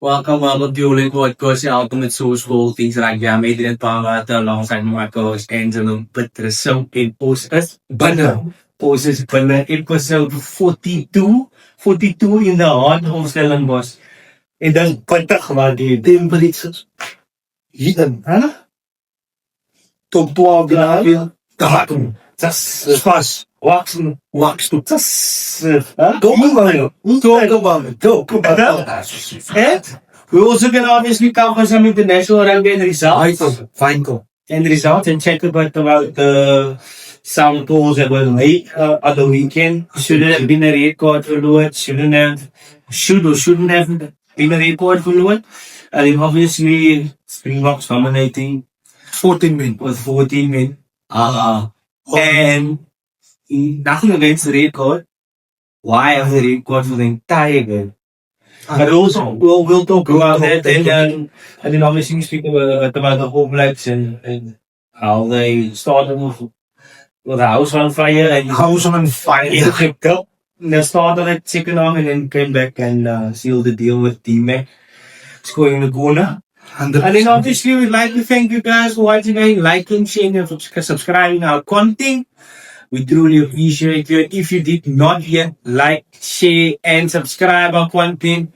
Welcome, Naka Bulle podcast, the ultimate source for all things rugby. I'm Adrian Pangata alongside my co-host Angelo Petrusson in Posters Bulle. Posters Bulle, episode 42. 42 in the heart of Stellenbosch. En dan patak maar die temperatures. Hier, hè? Top 12 graden. Datum. Das ist fast. Wachsen. Das, Talk about it. We also can obviously cover some international rugby and results. Fine go. And results and chat about some goals that were made on the weekend. Should it have been a red card for Lord? Should or shouldn't have been a red card for Lord? And then obviously Springboks dominating 14 win. with 14 men. And nothing against the red card. Why have the red card for the entire game? But also, we'll talk about that, and then obviously speak about the All Blacks and how they started with the house on fire and House on fire. Egypt Cup. They started at second arm and then came back and sealed the deal with D-Mac scoring the corner. 100%. And then obviously we'd like to thank you guys for watching and liking, sharing, and subscribing our content. We truly appreciate you. If you did not yet like, share, and subscribe our content,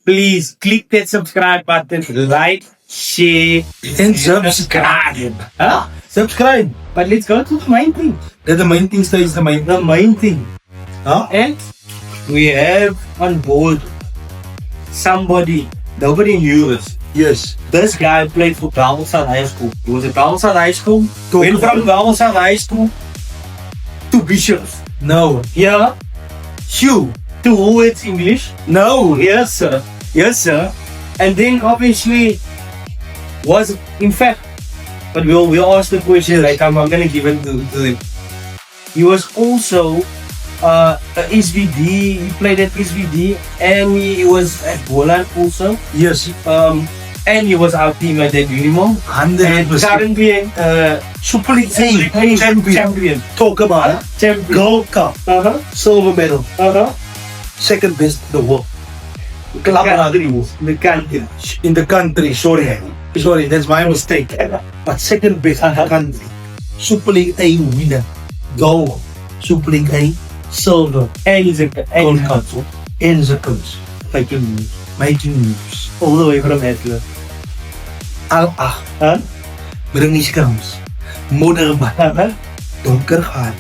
please click that subscribe button, like, share, And subscribe. Huh? Subscribe. But let's go to the main thing. That the main thing stays the main. The main thing. Huh? And we have on board somebody nobody knew this. Yes. This guy played for Belfast High School. He was at Belfast High School. Talk Went about from Belfast High School to Bishops. No. Yeah. Hugh. To Woolworths English. No. Yes, sir. Yes, sir. And then obviously was in fact, but we'll ask the question. Like I'm gonna give it to him. He was also a SVD. He played at SVD, and he was at Boland also. Yes. And he was our teammate at Unimill. 100%. Currently, Super League champion. Talk about it. champion. Gold Cup. Silver medal. Second best in the world. Club The country. in the country. Sorry, that's my mistake. But second best in the country. Super League A winner. Gold. Super League A. Silver. And he's a Gold Cup. En zijn coach. Making news. all the way from Hitler. Al-8. Huh? Brings comes. Modern donker gaan.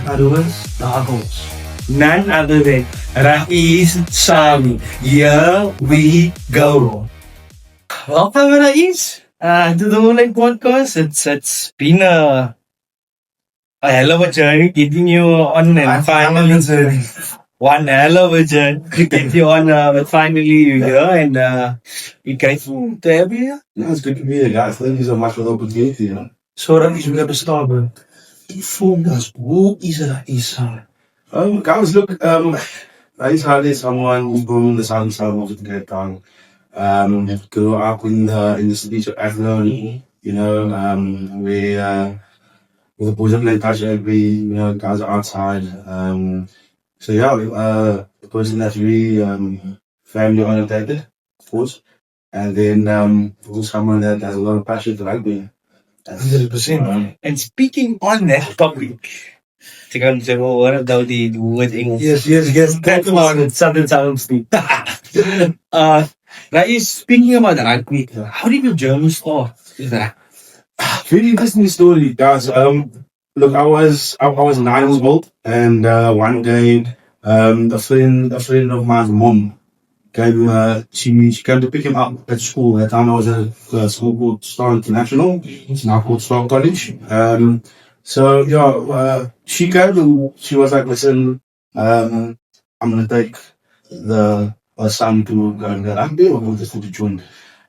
Daardoor dagels. None other than Raeez Salie. Here we go. welcome, Raeez, to the online podcast. It's been a hell of a journey getting you on and finally one hell of a journey to get you on. But finally you're here and we grateful to have you here. No, it's good to be here, guys. Thank you so much for the opportunity. You know? So dat is weer bestaan. Inform us. Who is Raeez Salie? Guys, look, Raeez Salie is someone who's born in the southern suburb of the Cape Town. Grew up in the city of Athlone, you know, with the boys that play touch every, guys are outside. So yeah, the person that's really family oriented, of course. And then also someone that has a lot of passion for rugby. 100%. And speaking on that topic, ik kan zeggen, hoor dat die woord Engels. Yes. Talk about it. Southern speak. Raeez, speaking about rugby, how did your journey start? Really interesting story, guys. Look, I was 9 years old, and one day, a friend of mine's mom came. She came to pick him up at school. At the time, I was at a school called Star International. It's now called Star College. So yeah, she came and she was like, "Listen, I'm gonna take our son to go and get rugby, or we'll just to join."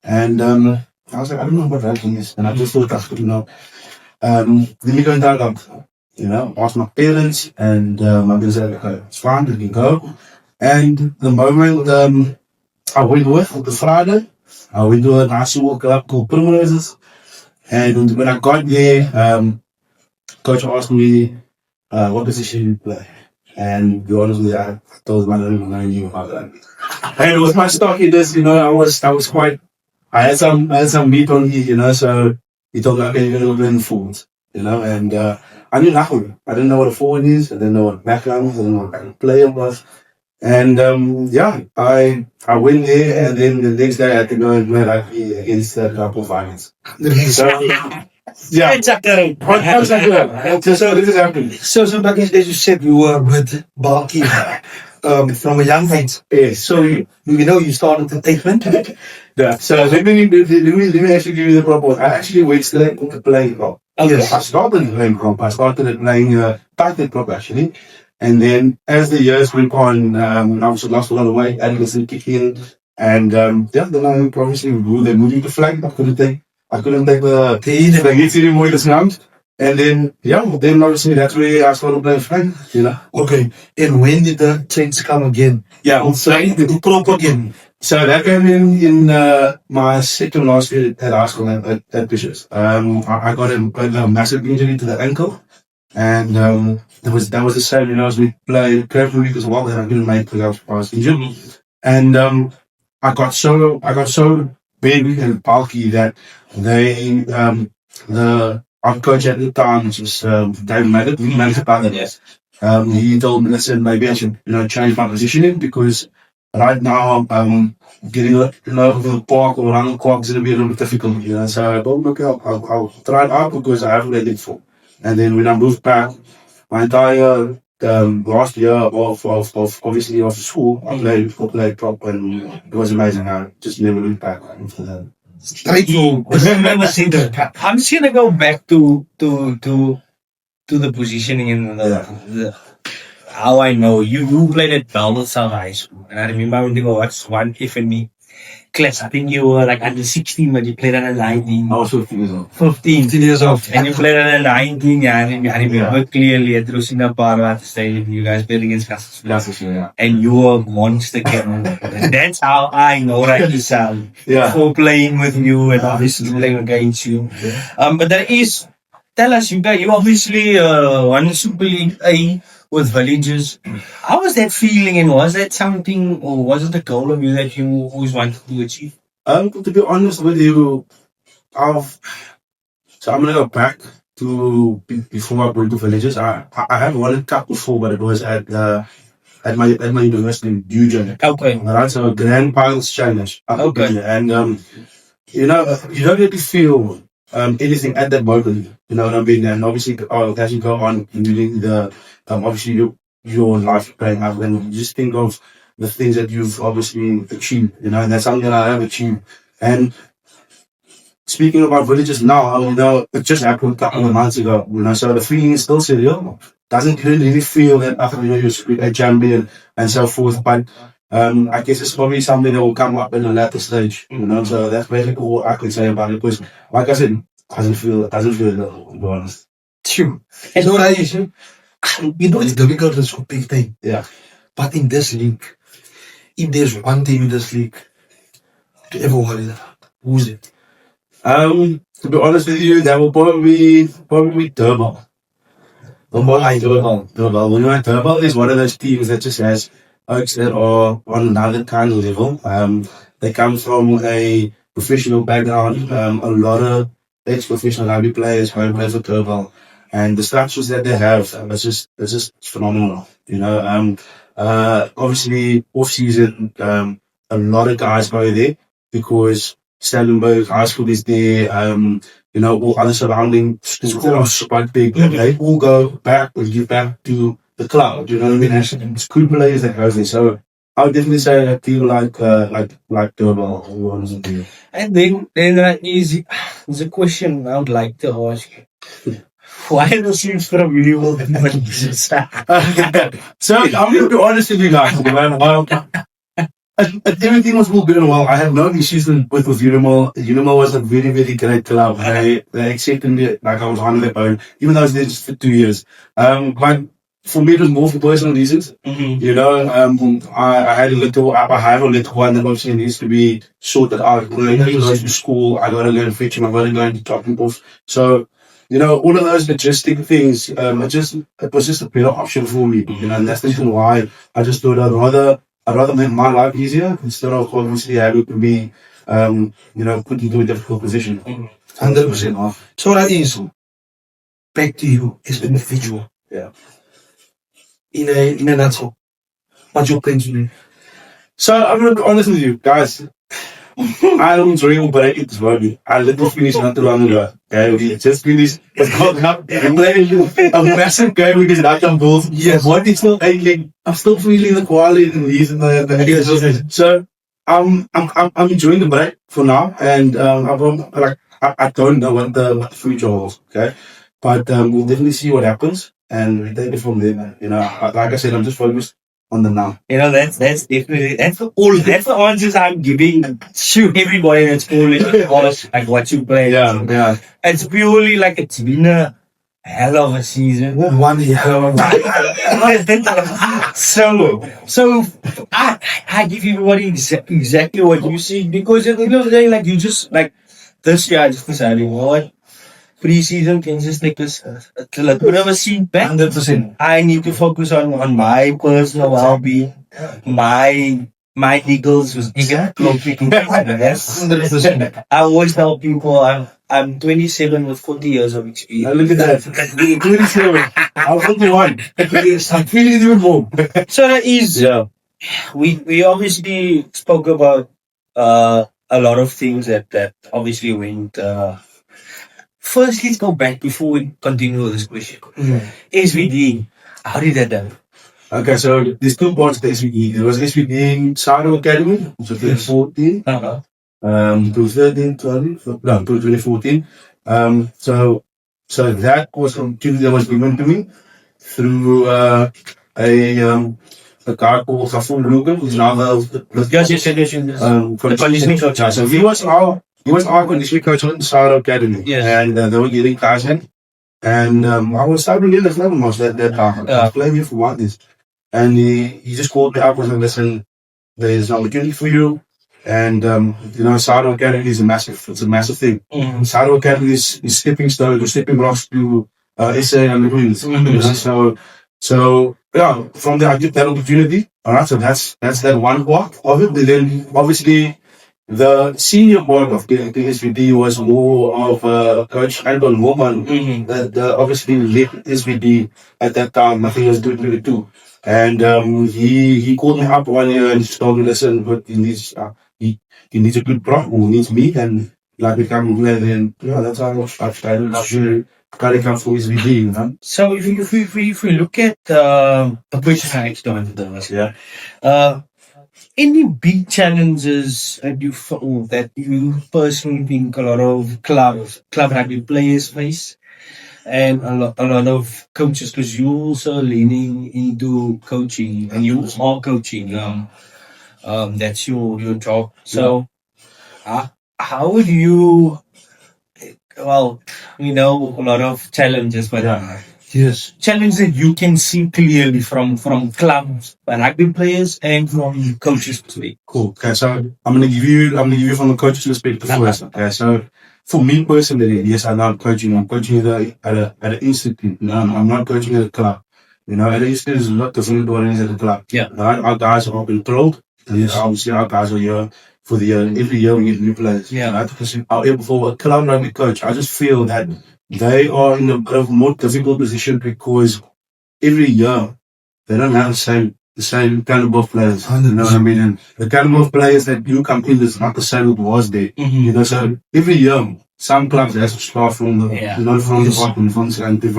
And I was like, "I don't know what rugby is," and I just thought, let me go and try it out. Ask my parents, and my parents said, "Okay, it's fine, we can go." And the moment I went with the Friday, I went to a nice small club called Primroses, and when I got there, coach asked me what position you play. And to be honest with you, I told him I don't even know anything about that. And with my stockiness, I had some meat on me, so he told me, okay, you're going to learn food, and, I knew nothing. I didn't know what a forward is. I didn't know what background was. I didn't know what kind of player was. And, I went there, and then the next day I had to go and play rugby against the couple of Violence. So, yeah. Exactly. So this is happening. So back as you said, you were with Balky from a young age. Yes. So you started the treatment. Yeah. So let me actually give you the proper. I actually went straight into playing prop. Yes. I started playing prop. I started playing tight prop actually, and then as the years went on, I also lost a lot of weight. I didn't kick in, and then I obviously they moved me to flag. I couldn't take the hits anymore. The snubs. And then obviously that's where I started playing flag. Okay. And when did the change come again? Yeah. So The prop again. So that came in my second last year at high school at Bishop's. I got a massive injury to the ankle, and that was the same. As we played carefully because well, that I couldn't make because I was injured, and I got so big and bulky that our coach at the time, which was David Maddox, we managed about that. Yes. He told me, listen, maybe I should change my positioning because right now, getting over the park or around the park is going to be a little bit difficult, So I thought, okay, I'll try it out because I haven't played it before. And then when I moved back, my entire last year of obviously after school, I played prop and it was amazing. I just never looked back after that. Straight to I'm just gonna go back to the positioning and the how I know you played at Belmont South High School, and I remember when they go watch one FNE class. I think you were like under 16, but you played under 19. I was 15 years old. 15 years old. And you played under 19. Yeah, I remember clearly at Rosina Parva Stadium. You guys played against Casas. Yeah. And you were a monster kid. And that's how I know Raeez Salie. Yeah. For playing with you and obviously playing against you. But there is, tell us, you obviously won Super League A with Villagers. How was that feeling, and was that something, or was it a goal of you that you always wanted to achieve? To be honest with you, so I'm gonna go back to before I went to Villages. I have won a cup before, but it was at my university in Eugene. Okay. Right, so Grand Piles Challenge. Okay. And you don't really feel anything at that moment. You know what I mean? And obviously, as you go on doing the obviously your life playing out, and you just think of the things that you've obviously achieved. And that's something that I have achieved. And speaking about Villages now, it just happened a couple of months ago. So the feeling is still surreal. Doesn't really feel that after you're a champion and so forth, but I guess it's probably something that will come up in a later stage. So that's basically what I can say about it. Because, like I said, doesn't feel little, to be honest. True. And what I say, it's difficult to big thing. Yeah. But in this league, if there's one team in this league to ever worry about, who's it? To be honest with you, that will probably be Durban. Durban is one of those teams that just has oaks that are on another kind of level. They come from a professional background. A lot of ex-professional rugby players who play for Durban, and the structures that they have, it's just phenomenal. Obviously off season, a lot of guys go there because Stellenbosch High School is there. All other surrounding schools, quite big. They all go back and give back to the club. You know what I mean? It's good players that goes there. So I would definitely say a team like Durban. And then there's a question I would like to ask you. Why the seems from you? So I'm going to be honest with you guys, man. Everything was all good and well. I have no issues with Unimill. Unimill was a very, very great club. They accepted me like I was one of their own, even though I was there just for 2 years. But for me, it was more for personal reasons. Mm-hmm. I have a little one that obviously needs to be sorted out. I go to school, I got to learn fetching, I got to go into talking off. So, all of those logistic things, it was just a better option for me. And that's the reason why I just thought I'd rather I'd rather make my life easier instead of obviously having to be, put into a difficult position. 100%. So that is back to you as an individual. Yeah. In a nutshell, what's your plans today? So I'm gonna be honest with you guys. I don't dream, but I eat this rugby. I literally finished not too long ago. Okay, we just finished. It's called up. I'm playing a massive game against Naka Bulle. Yes. What is still aching? I'm still feeling the quality and these and the. So I'm enjoying the break for now, and I don't know what the future holds. Okay, but we'll definitely see what happens, and we take it from there. Man. Like I said, I'm just focused on the now. That's definitely that's the answers I'm giving. Shoot, everybody that's calling us like what you play. Yeah. It's purely like it's been a hell of a season. 1 year. So I give everybody exactly what you see because at the end of the day, like you just like this year I just decided, you know what? Pre-season can just take us a little bit of a seat back. 100%. I need to focus on my personal well-being, my Eagles was eager. 100%. I always tell people I'm 27 with 40 years of experience. Look at that. 27. I'm 41. I'm feeling even more. So that is we obviously spoke about a lot of things that obviously went. First, let's go back before we continue with this question. SVD, how did that done? Okay, so there's two parts to SVD. There was SVD in Sado Academy, so 2014. To 13, 12, no, to 2014. So that was an opportunity that was given to me through a guy called Gafon Rugen, who's now the conditioning coach. So he was our conditioning coach in Sado Academy. Yes. And they were getting guys in. And I was starting in this level most that time. I was playing here for what this. And he just called me up and said, listen, there's an opportunity for you. And Sado Academy is a massive thing. Sado Academy is stepping stone, or stepping blocks to SA and the Queens. So from there I get that opportunity. Alright, so that's that one part of it. But then obviously the senior part of the SVD was more of Coach Anton Woman that obviously led SVD at that time. I think it was 2022. And he called me up one year and he told me, listen, but he needs a good prop who needs me and like become a player. Then that's how I started to carry come for SVD, So if we look at the question I asked on this, any big challenges that you personally think a lot of club rugby players face, and a lot of coaches, because you're also leaning into coaching and you are coaching. That's your job. So, how would you? Well, we know a lot of challenges, but Yes. challenges that you can see clearly from clubs, rugby players, and from coaches perspective. Cool. Okay, so I'm gonna give you from the coach's perspective first. Okay, so for me personally, yes, I'm not coaching. I'm coaching at an institute. No, I'm not coaching at a club. At an institute is a lot different than what it is at a club. Yeah. Our guys are controlled. Yes, obviously our guys are here for the year. Every year we get new players. Yeah. However, for a club rugby coach, I just feel that they are in a bit of a more difficult position because every year they don't have the same caliber of players. You know what I mean? And the caliber of players that you come in is not the same as it was there. So every year some clubs have to start from the bottom, from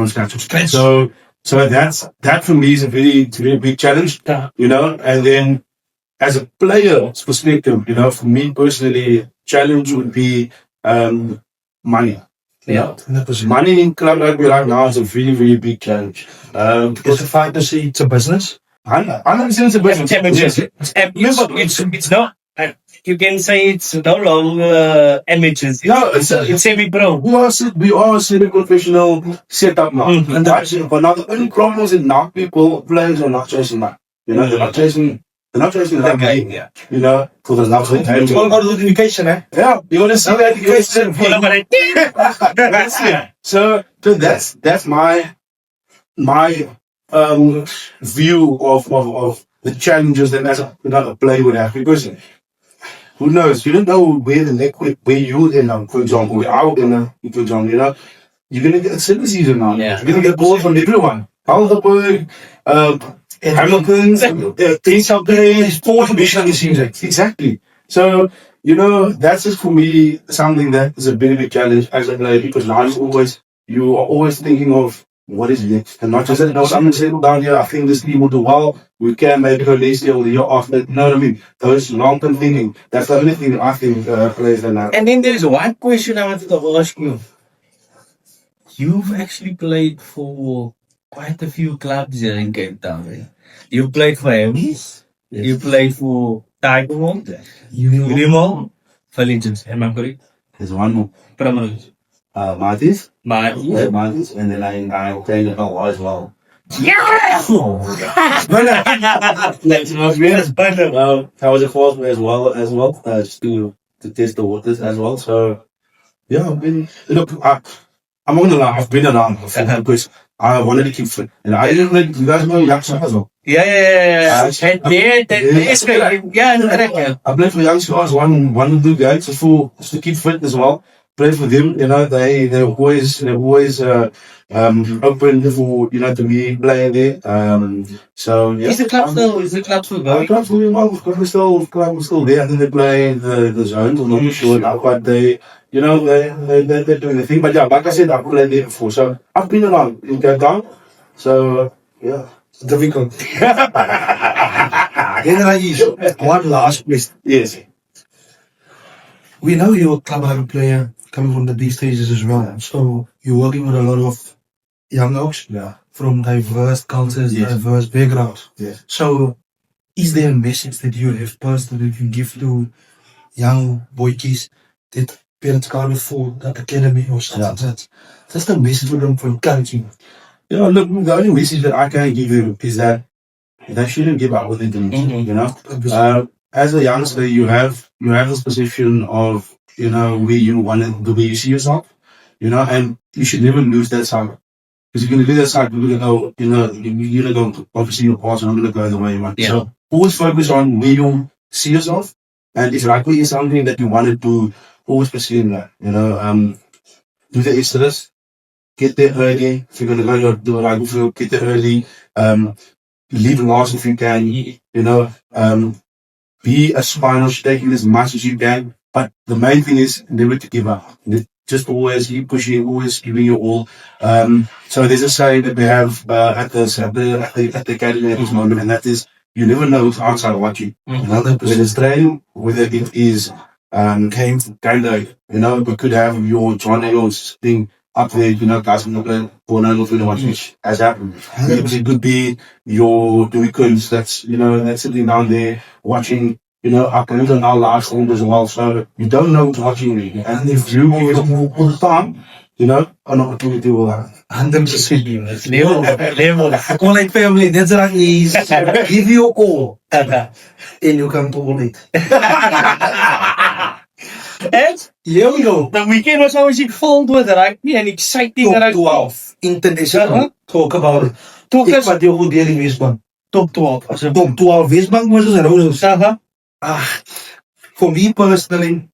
scratch. So that for me is a very big challenge. And then as a player's perspective, for me personally, challenge would be money. Yeah. Money in club rugby right now is a very, very big challenge. Because the fact that it's a business. I understand it's a business. It's not. You can say it's no longer amateurs. No, it's semi-pro. We are semi-professional setup now. But now the only problem is that now players are not chasing that. They're not chasing that game. For the love of time. It's all about the education, eh? Yeah, you want to see that education. That's it. So that's my view of the challenges that as a player would have, because who knows? You don't know where where you end up, for example, where I would end up, for example, you're gonna get a silly season now. Yeah. You're gonna get balls from everyone. Alderberg, Hamilton's, things out there, fourth mission, it seems like. Exactly. So, that's just for me something that is a big challenge as a player, because now you are always thinking of what is next, and not just that, someone settle down here, I think this team will do well, we can maybe go next year or the year after, you know what I mean? Those long-term thinking, that's the only thing that I think players are now. And then there's one question I wanted to ask you. You've actually played for quite a few clubs here in Cape Town, right? You played for Hermes. Yes. You played for Tigerwolf, Unimill, Villagers. Am I correct? There's one more. Primrose. Martis. Martis. Martis, and then I played in Hull as well. Yeah! Let's not be honest, I was a force as well, just to test the waters as well. So, yeah, I'm not gonna lie, I've been around before because I wanted to keep fit. And I didn't like, you guys know Youngster as well. Yeah. I played for Youngster, I was one of the guys just to keep fit as well. Played for them, they're always open for, to me playing there. So, yeah. Is the club still going? The club's doing well, we're still there. I think they play the zones, I'm not too sure now, but they're doing the thing. But yeah, like I said, I've played there before, so I've been around in Cape Town. So, yeah, it's difficult. One last question. Yes. We know you're a club player coming from the B stages as well. So you're working with a lot of young oaks from diverse cultures, diverse backgrounds. Yes. So is there a message that you have personally that you give to young boykies that parents can't afford that academy or something? That's the message for them for encouraging. Look, the only message that I can give you is that they shouldn't give up with it, as a youngster, you have this position of, where you want to, where you see yourself, and you should never lose that side. Because if you lose that side, you're going to go, obviously your path, and I'm going to go the way you want. Yeah. So always focus on where you see yourself, and if rugby is something that you want to do, always pursue that, do the extras, get there early. If you're going to go do a rugby field, get there early, leave last if you can, be a spinal taking as much as you can, but the main thing is never to give up. Just always keep pushing, always giving your all. So there's a saying that we have at the academy at this moment, and that is, you never know who's outside watching. Whether it's training, whether it is game day, we could have your John Eagles thing up there, guys from the play for which has happened. It could be your Duikins that's sitting down there watching, our games on our live stream as well. So you don't know what's watching you. And if you give it all the time, an opportunity will happen. 100%. Level. I call it family. That's right. Give you a call. And you come to all it. And here we go. The weekend was always filled with rugby and exciting Top rugby. 12. International. Talk about it. Talk Ik us wat heel goed deel in Westbank. top 12. As a Top 12 Westbank was een Roses. For me personally,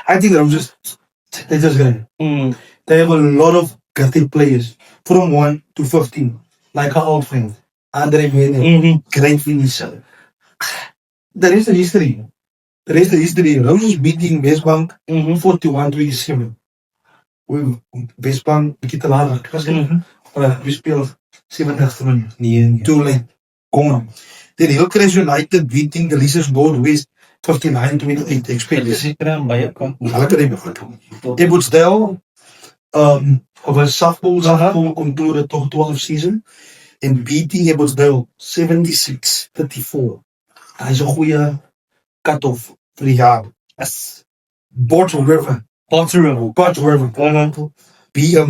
I think Roses, they're just great. They have a lot of gifted players from 1 to 15. Like our old friend, Andre Mene, great finisher. There is the history. Roses beating Westbank 41-27. Westbank, kita later. We speelden 87 minuten. Too late. Gone. Then Hillcrest United beating the Leasers Board West 59-28. Expected. Ebootsdale of a softball concluded toch 12 season. En beating Ebootsdale 76-34. Hij is een goede cut-off voor die jaar. Yes. Bot River.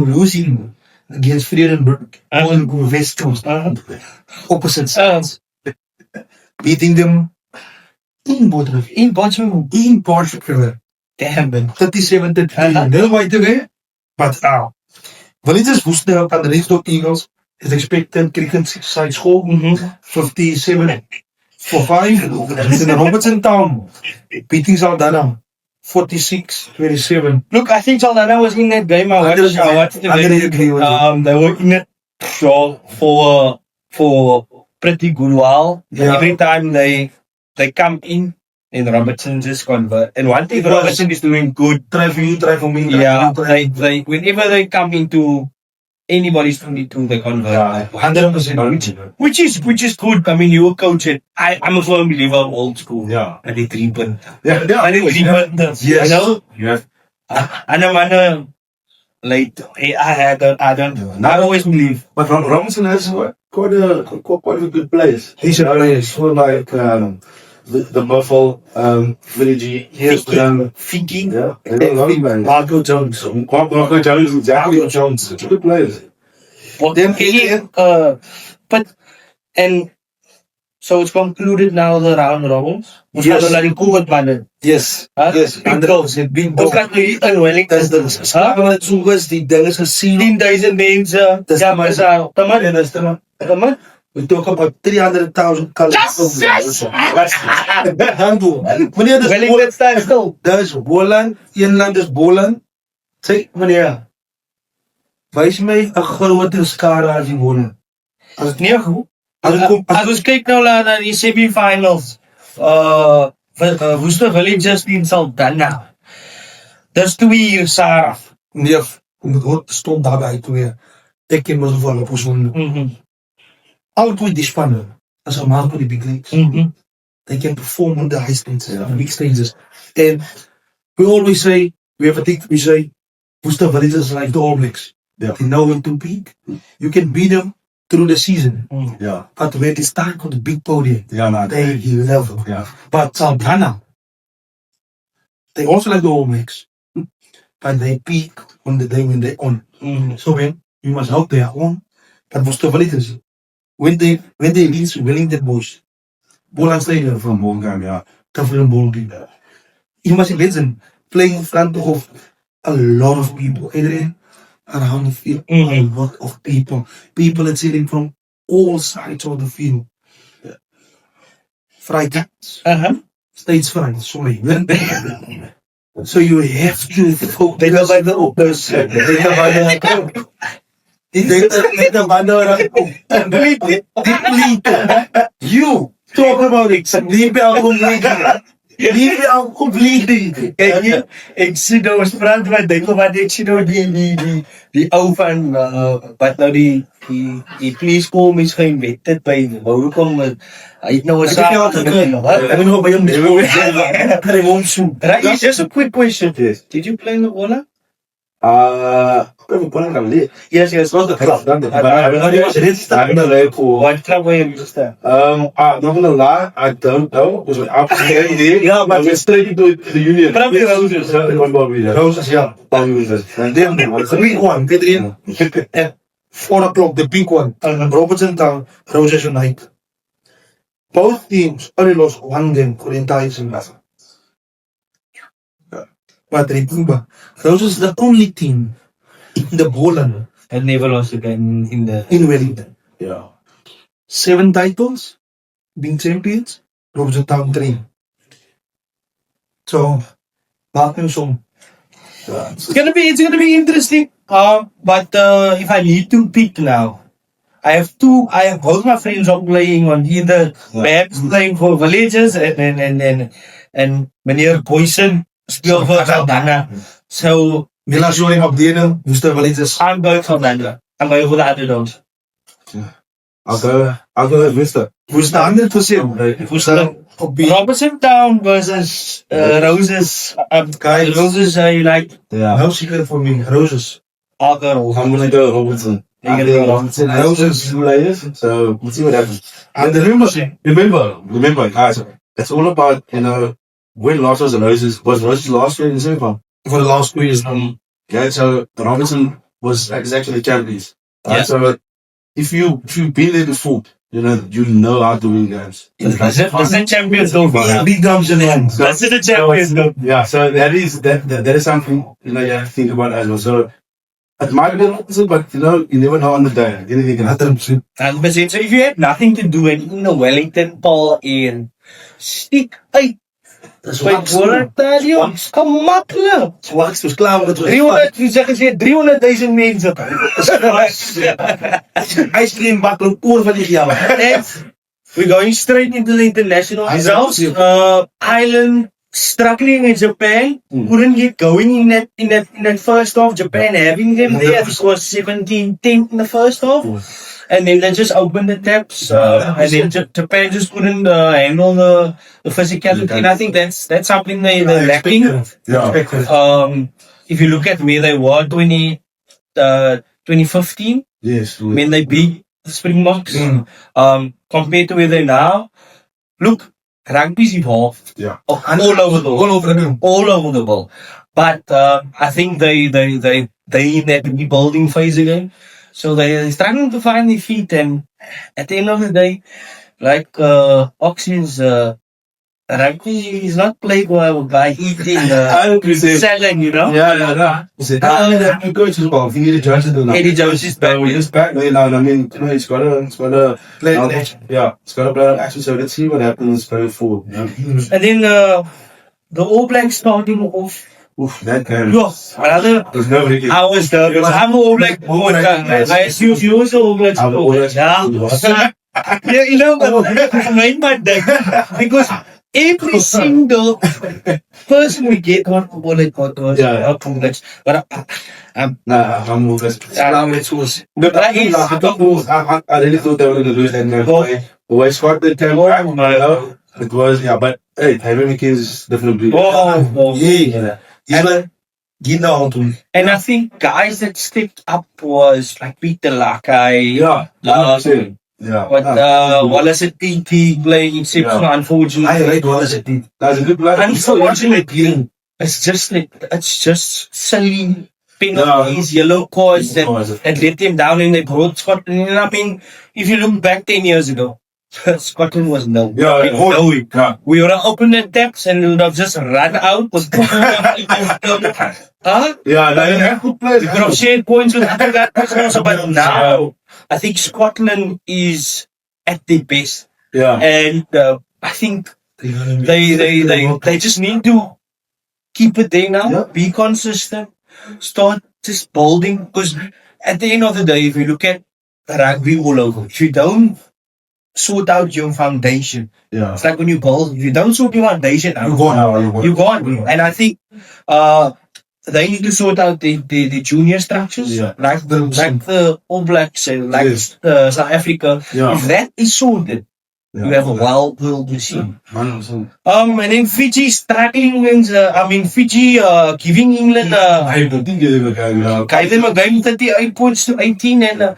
Losing against Vredenburg on West Coast. Opposite sides. Beating them in Bot River. In Bot River. damn, man. 37-30. No way to go. But now, Villagers woesten op aan de Reefdog Eagles is expected cricket side score 57 for 5. It's in Robertson Town, beating Saldanha 46-27. Look, I think Saldanha was in that game. I watched it. agree with you. They were in it for pretty good while. Yeah. Every time they come in, and Robertson just convert. And one thing Robertson is doing good. Try for you, try for me. Yeah, they whenever they come into anybody's 22, they convert. 100%. Which is good. I mean, you were coach it. I'm a firm believer of old school. Yeah. And they 3-punt. Yeah, And they 3-punt. Yes. You know? Yes. And I'm like, I don't always believe. But Robinson has quite a good players. Decent players. For like the Buffalo, Villagers. Yes. Fiki. Yeah. And man. Marco Jones. Marco Jones, exactly. Marco Jones. Good players. Well, Them- but, and so it's concluded now the round robins. Ons Yes. gaan nou na die COVID bande. Yes. Huh? Yes. 100%. Big Ons ball. gaan nu in Wellington. Dis die slaap so was die ding is gesien. 10,000 mense. Dis Ja, maar is dat man? En dis dan Man? we talk about 300,000 colors. Handel. Meneer dis Wellington staan stil. dis Boland, een land is Boland. Sê meneer. Wys my 'n groter skare as die Boland. As Nee, goed. As dit kom As ons kyk nou na die semi-finals, Western Villagers in Saldanha. Dis 2 uur Sarah. nee, kom dit hoor stond daar by twee. Ek ken mos van persoon. Al twee die spanne. As 'n maat met die big leagues. They can perform on the high stages, the big stages. And we always say, we have a thing we say, Western Villagers like the All Blacks. Yeah. They know when to peak. You can beat them through the season. Yeah. But when they start on the big podium, Yeah, no. they level. Yeah. But Saldanha, they also like the All Blacks. But they peak on the day when they're on. So when you must help their own. But Western Villagers, when they reach Wellington boys, Boland Stadium, From Morgan, yeah. Tafel ball people. You must imagine playing in front of a lot of people. Adrian, around the field, a lot of people. People are sitting from all sides of the field. Friday, stage fright, sorry. So you have to focus. They go by the opus. They go by the You talk about it. Leave me out completely. Leave me out completely. Kijk je, ik zie nou eens praten met denken, maar ik zie nou die ou van, wat nou die police call misschien weet het bij de welkom, hij heeft nou een Ik heb jou zaak. al ik ben nog bij hem. Raeez, just a quick question. Yes. Did you play in the bola? I'm going to leave. Yes, yes. Not the club, done it. But I'm not there for. What club were you just there? I'm not gonna lie, I don't know. Because I'm there. Yeah, but we're straight into the union. But I'm the Roses. Roses, ja. And then the big one, Adrian. At 4 o'clock, the big one. Robertson Town, Roses United. Both teams only lost one game for the entire season. But remember, Roses is the only team in the Boland And never lost again in the... in Wellington. Yeah. 7 titles, being champions, Robertson Town 3. So, maak hem som. It's gonna be interesting. But if I need to pick now, I have both my friends are playing on either Babs playing for Villagers and meneer Boysen speel voor Saldanha. So Mila showing up there, Mr. Villagers. I'm going for Saldanha. I'm going for the underdogs. I'll go with Mister. Who's the 100%? Who's the Robertson Town versus Roses. Guys. Roses United. Yeah. No secret for me, Roses. I'll go. I'm gonna go Robertson. You're gonna go Robertson. Roses players. So we'll see what happens. And Remember, guys, it's all about, when last was Roses last year in the semi-final. for the last 2 years. Okay, so Robinson was actually champions. Yeah. So if you've been there before, you know how to win games. That's the champions though. Big guns in the hands. That's the champions though. Yeah, so that is something you have to think about as well. So It might be an opposite, but you never know on the day. Anything can happen. 100%. So if you had nothing to do and in the Wellington Paul in stick uit. By woord tel jy, gemaklik. Wax was klaar met 300, jy sê 300,000 mense. ice cream bakkel oor van die gejouw. We're going straight into the international results. Ireland struggling in Japan, couldn't get going in that first half. Japan having them there, it was 17-10 in the first half. And then they just opened the taps, and then Japan just couldn't handle the physicality. And I think that's something they're lacking. Yeah. If you look at where they were 2015, Yes. when they beat the Springboks, compared to where they now, look, rugby's evolved. Yeah. All over the world. But I think they in that rebuilding phase again. So they're struggling to find their feet, and at the end of the day, like Oxy's rugby is not played by eating salad, you know. Yeah. The coach as well. He needed Johnson to know. Eddie Jones is back. He's back now. I mean, he's got to Play now, the match. Yeah, he's got to play action. So let's see what happens going forward. Yeah. And then the All Blacks starting off. Oof, that game. Brother, There's nobody. I was nervous. I'm an All Black. I assume you was an All Black. I'm always. Yeah. Yeah, you know, I made my day because every single person we get on All Black Yeah. but I'm always. but I really thought they were going to lose that match. The way Scotland came back, it was, but hey, Tyrone is definitely. Yeah. Get down to and I think guys that stepped up was like Peter Lakai. Yeah. But Wallace at PT playing exceptional, unfortunately. I rate Wallace at it. That's a good player. Unfortunately, it's just silly penalties, yellow cards that let them down and they brought Scotland. And I mean, if you look back 10 years ago, Scotland was no. Yeah. We would have opened the taps and we would have just run out. Yeah, they're good players. We could have shared points with that also, but now I think Scotland is at their best. Yeah. And I think they just need to keep it there now, Yeah. be consistent, start just building. Because at the end of the day, if you look at rugby all over, if you don't sort out your foundation, Yeah. it's like when you build, if you don't sort your foundation out, You're you're gone. And I think they need to sort out the junior structures, Yeah. like the All Blacks and like Yes. South Africa. Yeah. If that is sorted, you have a well-built machine. 100%. And then Fiji struggling against, Fiji giving England, I don't think you're ever going gave them a game 38 points to 18. And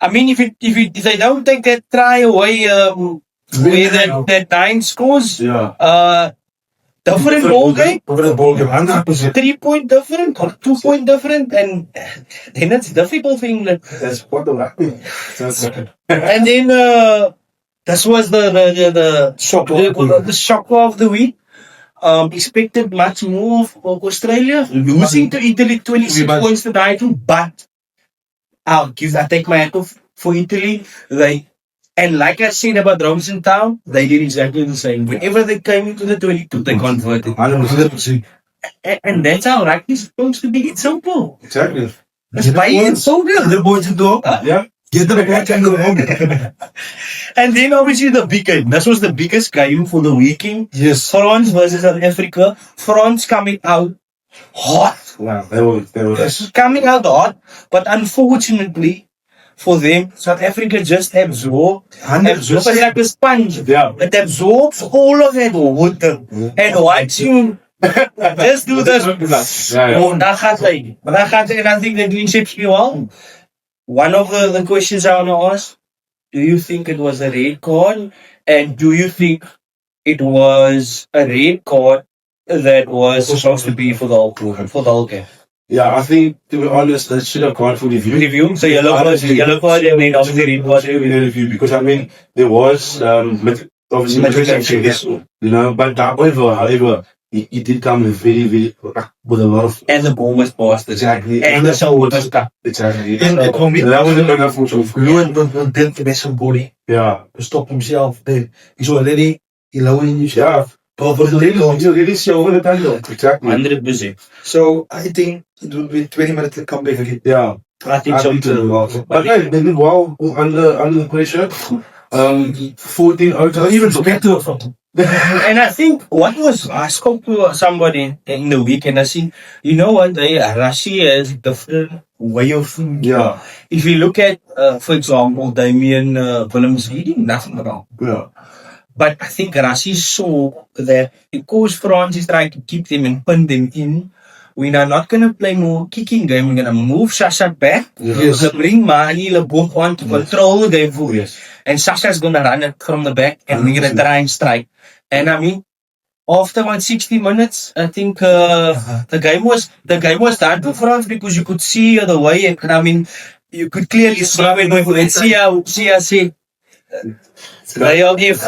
if they don't take that try away, where that 9 scores, Yeah. different ball game, Over the ball game, 100%. 3-point different or 2-point different, and then it's difficult for England. That's what the rugby. And then this was the shock of the week. Expected much more of Australia losing to Italy 26 points to 19, but I take my hat off for Italy. And like I said about Robinson Town, they did exactly the same. Whenever they came into the 22, they converted. 100%. And that's how rugby is supposed to be. It's simple. Exactly. It's so good. The boys do. Yeah. Get the match and go home. And then obviously the big game. This was the biggest game for the weekend. Yes. France versus South Africa. France coming out hot. Wow. They were. Coming out hot. But unfortunately for them, South Africa just absorbed. It's like a sponge. Yeah. It absorbs all of that water. And once you just do this, Yeah. dan gaat hy. Maar dan gaat hy, and I think they're doing exceptionally well. One of the questions I want to ask, do you think it was a red card? And do you think it was a red card that was supposed to be for the whole game? Yeah, I think, to be honest, they should have gone for review. Review? So yellow card and then obviously red card. Review, because I mean, there was obviously misconception, but however, he did come with with a lot of And the ball was passed. exactly. And the show was stuck. Exactly. En het kwam weer. That wasn't enough for some. Gewoon dit met zijn body. Yeah. To stop himself. He's already allowing himself. Yeah. But for the little, He's really showing the title. Exactly. 100%. so I think it will be 20 minutes to come back again. Yeah. I think so too. But yeah, they did well under the pressure. 14 out of Even better from And I think I spoke to somebody in the week and I said, you know what, Russia has a different way of thinking. Yeah. If you look at, for example, Damien Williams, he did nothing wrong. Yeah. But I think Russia saw that because France is trying to keep them and pin them in, we are not going to play more kicking game. We're going to move Sasha back. Yes. To bring Mani Leboeuf on to control the game for us. And Sasha's going to run it from the back and we're going to try and strike. And I mean, after about 60 minutes, I think the game was done for France because you could see the way, and I mean, you could clearly see and see how say they are if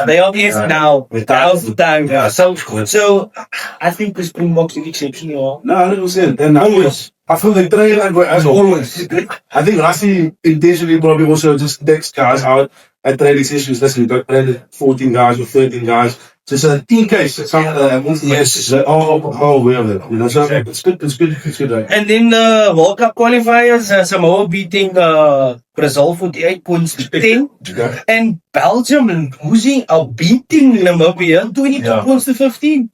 now without the time. Yeah. So I think the Springboks did exceptionally well. No, 100%. And I feel they train like as always. I think Rassi intentionally probably also just takes guys out at training sessions. Listen, don't train 14 guys or 13 guys. Just in case yes, they're all aware of it. You know, so it's good. It's good. And then the World Cup qualifiers, Samoa beating Brazil 48 points to 10. And Belgium losing or beating Namibia 22 points to 15.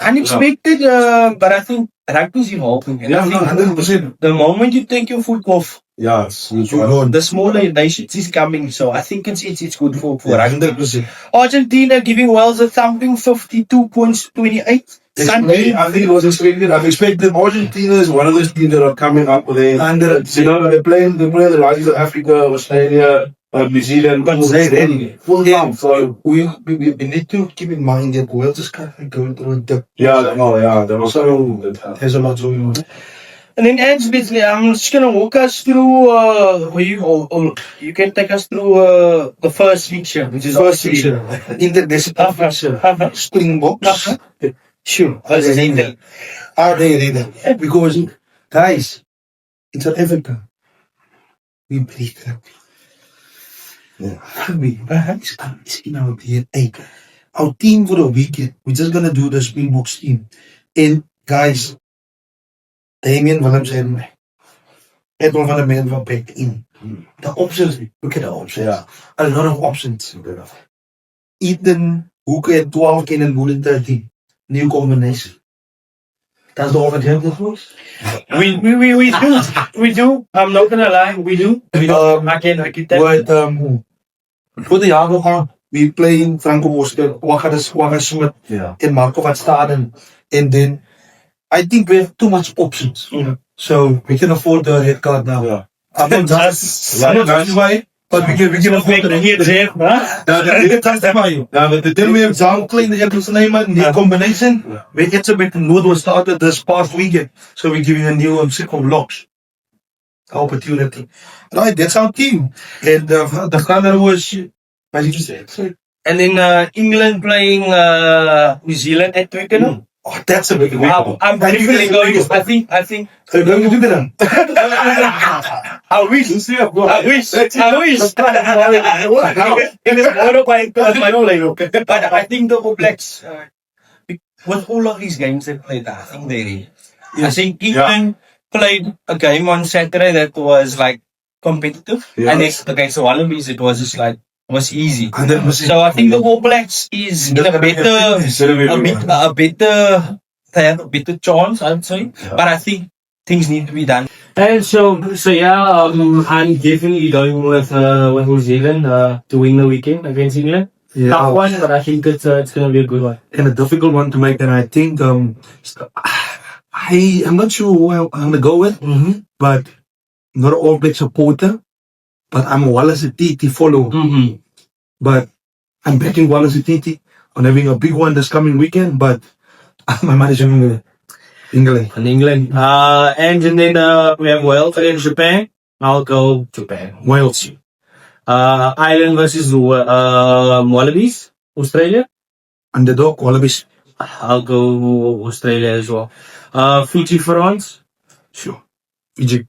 Unexpected, but I think rugby is evolving. And Yeah, I think 100%. the moment you take your foot off, Yeah, the smaller nations is coming. So I think it's good for rugby. 100%. Argentina giving Wales a thumping 52 points to 28. Sunday. I think it was expected. I've expected Argentina is one of those teams that are coming up with a. You know, they're playing the likes of Africa, Australia, New Zealand. But they're ready. Full time. So We need to keep in mind that Wales is currently going through a dip. yeah, they're also. There's a lot going on. And then Edge, basically, I'm just gonna walk us through. You can take us through the first feature, which is First section. International Springboks. Sure. Versus England. Are they ready? Because, guys, in South Africa, we breathe rugby. Rugby is in our DNA. Our team for the weekend, we're just gonna do the Springboks team. And, guys, Damien Williams and Edwin van der Merwe van back in. The options, look at the options. Yeah. A lot of options. Ethan, Hoeke en 12 keer en Moeden 13. New combination. That's the overhead voice. We do. I'm not gonna lie, we do. I can tell. With voor de jaren gaan, we playing Franco Mostel, Waka Smith, Yeah. and Marco van Staden. And then, I think we have too much options. So, we can afford the red card now. Yeah. I'm not that's why, but we can afford the red card. Then we have John Klein, the Edwards name, and the combination. We get a bit Noord was started this past weekend. So we're giving a new second blocks opportunity. Right, that's our team. And the Ghana was, what did you say? Sorry. And then England playing New Zealand at Twickenham. Oh, that's a big Wow, I'm really going. I think. So you're going to do that? I wish. It is more my own label. But I think the All Blacks, with all of these games they played, I think they. I think England played a game on Saturday that was like competitive, and against the Wallabies it was just like was easy. 100%. So I think the All Blacks is in a better, they have a better chance, I would say. But I think things need to be done. And so yeah, I'm definitely going with New Zealand to win the weekend against England. Yeah. Tough one, but I think it's gonna be a good one. And a difficult one to make, and I think I'm not sure who I'm gonna go with, but I'm not an All Black supporter, but I'm a Wallace Titi follower. But I'm backing Wallace Titi on having a big one this coming weekend, but my money's on England. In England. And then we have Wales against Japan. I'll go Japan. Wales. Ireland versus Wallabies, Australia. Underdog, Wallabies. I'll go Australia as well. Fiji, France. Sure. Fiji.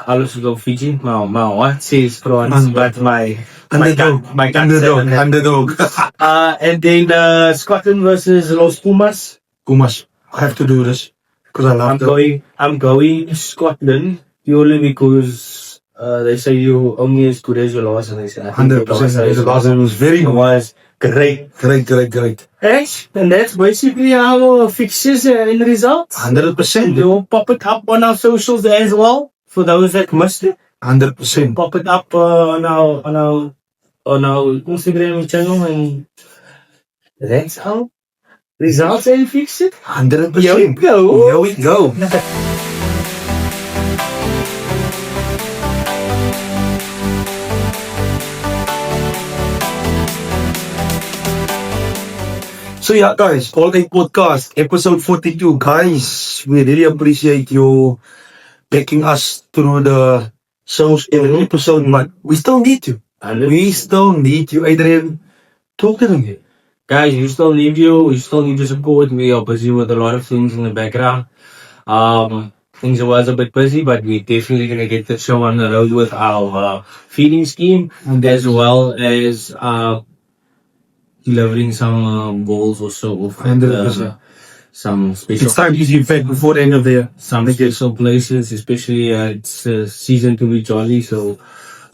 I'll also go Fiji. My what says France, but my Underdog. my gut said Underdog. that. Underdog. And then Scotland versus Los Pumas. Kumas. I have to do this because I love them. I'm going Scotland purely because they say you only as good as your last, and they say I think your 100%. The last one was very it good. was great. Great. And that's basically our fixtures and results. 100%. We'll pop it up on our socials as well for those that missed it. 100%. Pop it up on our Instagram channel, and that's how results and fix it. 100%. Here we go. Here we go. So yeah, guys, All Day Podcast, episode 42. Guys, we really appreciate you backing us through the shows in an episode, but we still need you. We still need you, Adrian. Talk to them. Guys, we still need you. We still need your support. We are busy with a lot of things in the background. Things was a bit busy, but we're definitely going to get the show on the road with our feeding scheme, as well as delivering some goals or so of 100%. some special. It's time to give back before the end of the year. Some special places, especially it's season to be jolly, so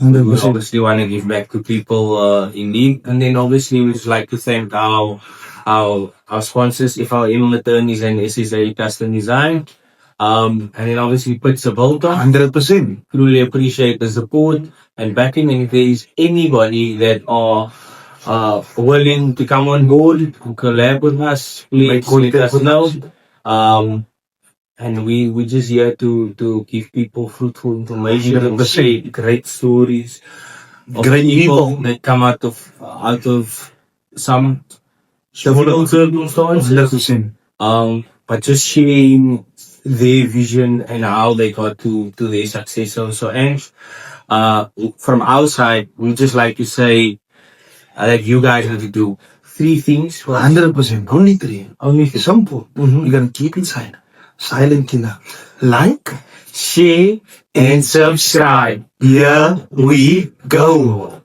we 100%. obviously want to give back to people in need. And then obviously we just like to thank our sponsors. If our email return is an SSA custom design. And then obviously Pizza Volta. 100%. Truly appreciate the support and backing. And if there is anybody that are willing to come on board and collab with us, please let us know. And we just here to give people fruitful information and 100%. share great stories of Great people. that come out of some difficult circumstances. 100%. But just sharing their vision and how they got to their success also. And from our side, we just like to say that you guys have to do 3 things. 100%. Only 3. Only It's simple. You're gonna keep inside. Silent killer. Like, share and subscribe. here we go.